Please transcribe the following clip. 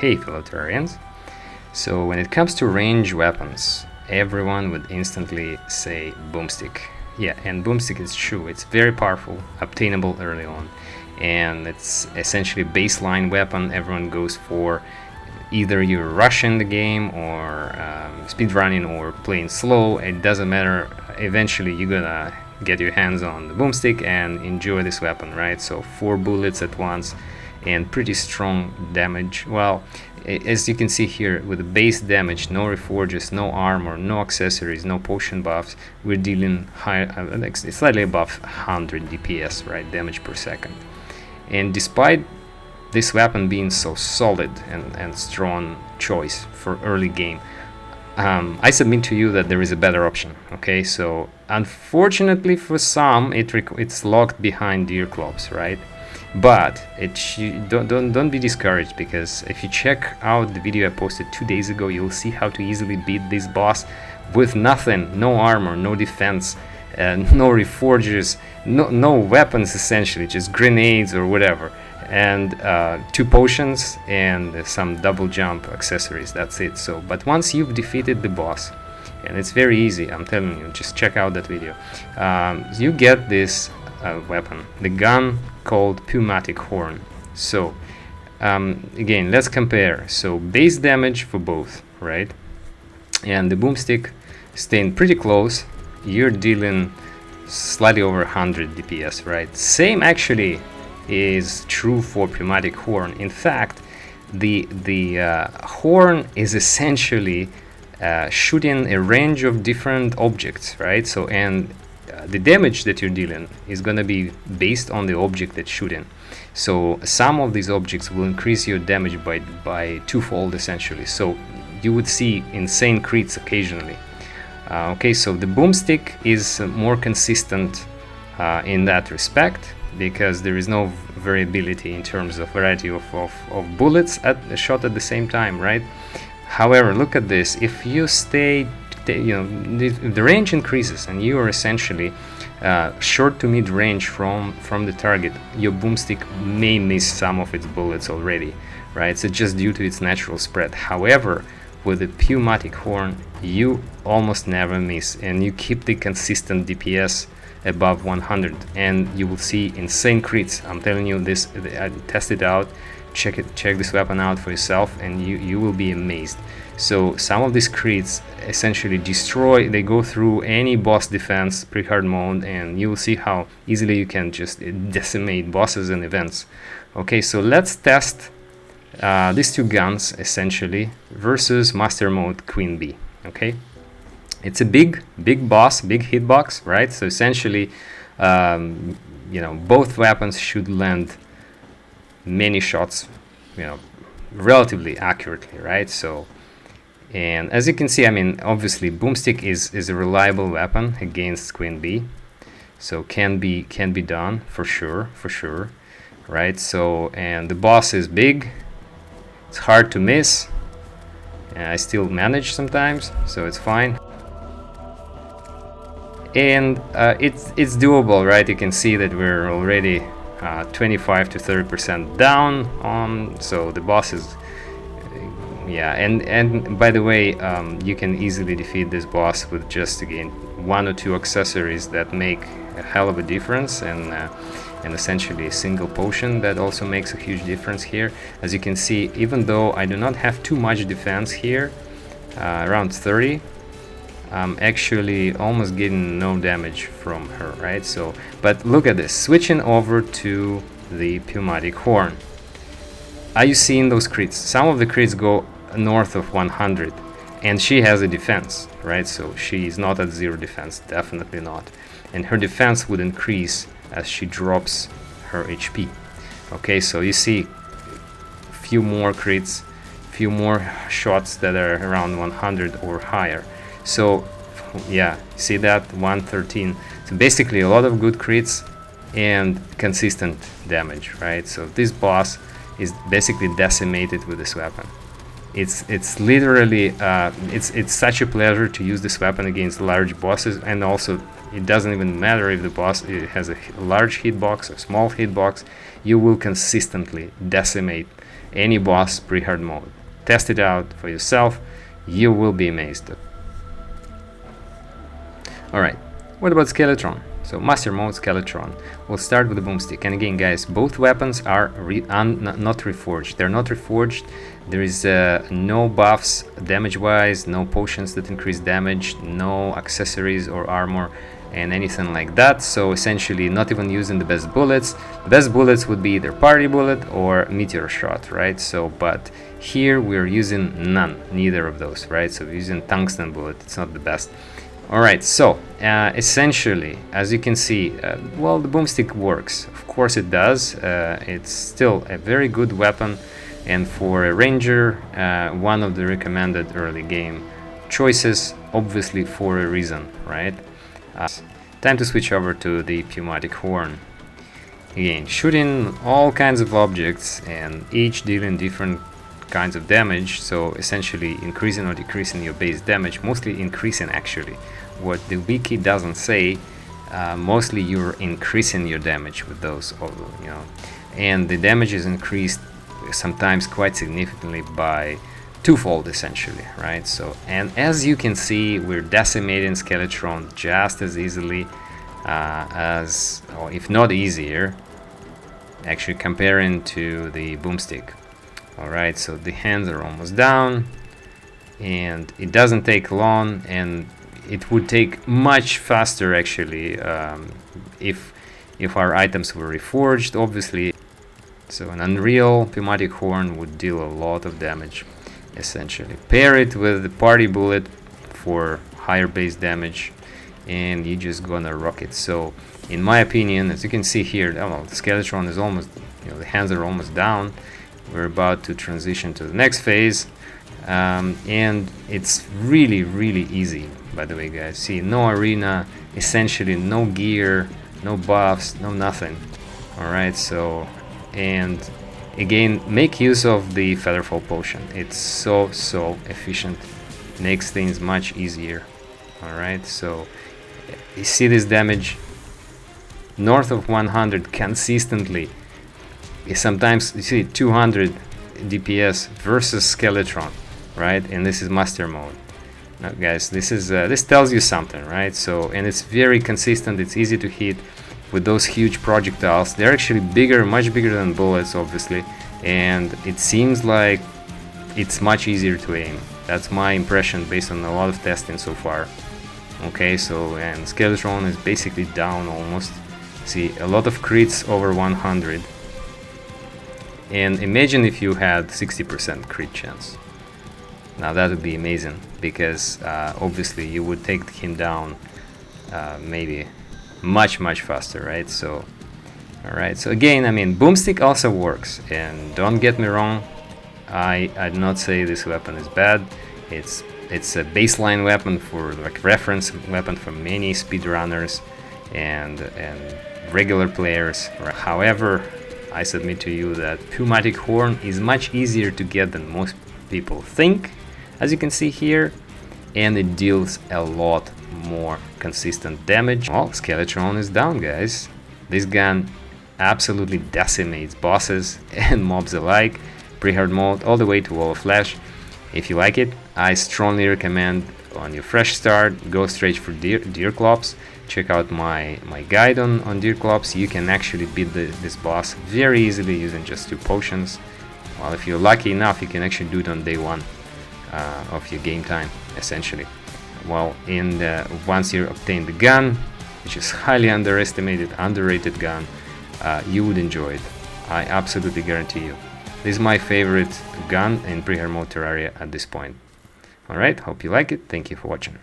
Hey fellow Terrarians. So when it comes to range weapons, everyone would instantly say boomstick. Yeah, and boomstick is true. It's very powerful, obtainable early on, and it's essentially a baseline weapon everyone goes for. Either you're rushing the game or speedrunning or playing slow, it doesn't matter. Eventually you're gonna get your hands on the boomstick and enjoy this weapon, right? So 4 bullets at once and pretty strong damage. Well, as you can see here, with the base damage, no reforges, no armor, no accessories, no potion buffs, we're dealing high, slightly above 100 DPS, right, damage per second. And despite this weapon being so solid and strong choice for early game, I submit to you that there is a better option. Okay, so unfortunately for some, it's locked behind deer clubs, right? But don't be discouraged, because if you check out the video I posted 2 days ago, you'll see how to easily beat this boss with nothing, no armor, no defense, no reforgers, no weapons, essentially just grenades or whatever, and 2 potions and some double jump accessories. That's it. So but once you've defeated the boss, and it's very easy, I'm telling you, just check out that video, you get this weapon, the gun called Pneumatic Horn. So again, let's compare. So base damage for both, right? And the boomstick staying pretty close, you're dealing slightly over 100 DPS, right? Same actually is true for Pneumatic Horn. In fact, the horn is essentially shooting a range of different objects, right? So and the damage that you're dealing is going to be based on the object that's shooting. So some of these objects will increase your damage by twofold, essentially. So you would see insane crits occasionally. Okay, so the boomstick is more consistent in that respect, because there is no variability in terms of variety of bullets shot at the same time, right? However, look at this. If you stay, the range increases and you are essentially short to mid range from the target, your boomstick may miss some of its bullets already, right? So just due to its natural spread. However, with the Pneumatic Horn, you almost never miss, and you keep the consistent DPS above 100, and you will see insane crits. I'm telling you this, test it out, check this weapon out for yourself, and you will be amazed. So some of these crits essentially destroy, they go through any boss defense pre-hard mode, and you will see how easily you can just decimate bosses and events. Okay, so let's test these 2 guns essentially versus master mode Queen Bee. Okay, it's a big boss, big hitbox, right? So essentially both weapons should land many shots, relatively accurately, right? So, and as you can see, I mean, obviously boomstick is a reliable weapon against Queen Bee, so can be done for sure, right? So, and the boss is big, it's hard to miss, and I still manage sometimes, so it's fine. And it's doable, right? You can see that we're already 25 to 30% down, so the boss is and by the way, you can easily defeat this boss with just, again, 1 or 2 accessories that make a hell of a difference, and essentially a single potion that also makes a huge difference here. As you can see, even though I do not have too much defense here, around 30, I'm actually almost getting no damage from her, right? So, but look at this, switching over to the Pneumatic Horn. Are you seeing those crits? Some of the crits go north of 100, and she has a defense, right? So she is not at 0 defense, definitely not. And her defense would increase as she drops her HP. Okay, so you see a few more crits, few more shots that are around 100 or higher. So yeah, see that 113. So basically a lot of good crits and consistent damage, right? So this boss is basically decimated with this weapon. It's literally it's such a pleasure to use this weapon against large bosses, and also it doesn't even matter if the boss has a large hitbox or small hitbox, you will consistently decimate any boss pre-hard mode. Test it out for yourself, you will be amazed. Alright, what about Skeletron? So Master Mode Skeletron. We'll start with the boomstick. And again, guys, both weapons are not reforged. They're not reforged. There is no buffs damage-wise, no potions that increase damage, no accessories or armor and anything like that. So essentially not even using the best bullets. The best bullets would be either party bullet or meteor shot, right? So, but here we're using neither of those, right? So we're using tungsten bullet. It's not the best. Alright, so essentially, as you can see, well, the boomstick works. Of course it does. It's still a very good weapon, and for a ranger, one of the recommended early game choices, obviously for a reason, right? Time to switch over to the pneumatic horn. Again, shooting all kinds of objects and each dealing different kinds of damage, so essentially increasing or decreasing your base damage, mostly increasing actually. What the wiki doesn't say, mostly you're increasing your damage with those, you know, and the damage is increased sometimes quite significantly by twofold essentially, right? So, and as you can see, we're decimating Skeletron just as easily as, or if not easier, actually comparing to the boomstick. Alright, so the hands are almost down, and it doesn't take long, and it would take much faster actually if our items were reforged, obviously. So an Unreal pneumatic horn would deal a lot of damage essentially. Pair it with the party bullet for higher base damage and you're just gonna rock it. So in my opinion, as you can see here, oh, the Skeletron is almost, you know, the hands are almost down. We're about to transition to the next phase, and it's really easy, by the way, guys. See, no arena, essentially no gear, no buffs, no nothing. Alright, so, and again, make use of the Featherfall potion. It's so efficient, makes things much easier. Alright, so you see this damage north of 100 consistently. Sometimes you see 200 DPS versus Skeletron, right? And this is Master Mode. Now, guys, this tells you something, right? So, and it's very consistent. It's easy to hit with those huge projectiles. They're actually bigger, much bigger than bullets, obviously, and it seems like it's much easier to aim. That's my impression based on a lot of testing so far. Okay, so, and Skeletron is basically down almost. See, a lot of crits over 100. And imagine if you had 60% crit chance. Now that would be amazing, because obviously you would take him down maybe much faster, right? So, alright, so again, I mean, boomstick also works, and don't get me wrong, I'd not say this weapon is bad. It's a baseline weapon for, like, reference weapon for many speedrunners and regular players. However, I submit to you that pneumatic horn is much easier to get than most people think, as you can see here, and it deals a lot more consistent damage. Well, Skeletron is down, guys. This gun absolutely decimates bosses and mobs alike, pre-hard mode all the way to Wall of Flash. If you like it, I strongly recommend on your fresh start, go straight for Deerclops. Check out my guide on Deerclops. You can actually beat this boss very easily using just 2 potions. Well, if you're lucky enough, you can actually do it on day 1 of your game time, essentially. Well, once you obtain the gun, which is highly underrated gun, you would enjoy it. I absolutely guarantee you. This is my favorite gun in pre-hard mode Terraria at this point. Alright, hope you like it. Thank you for watching.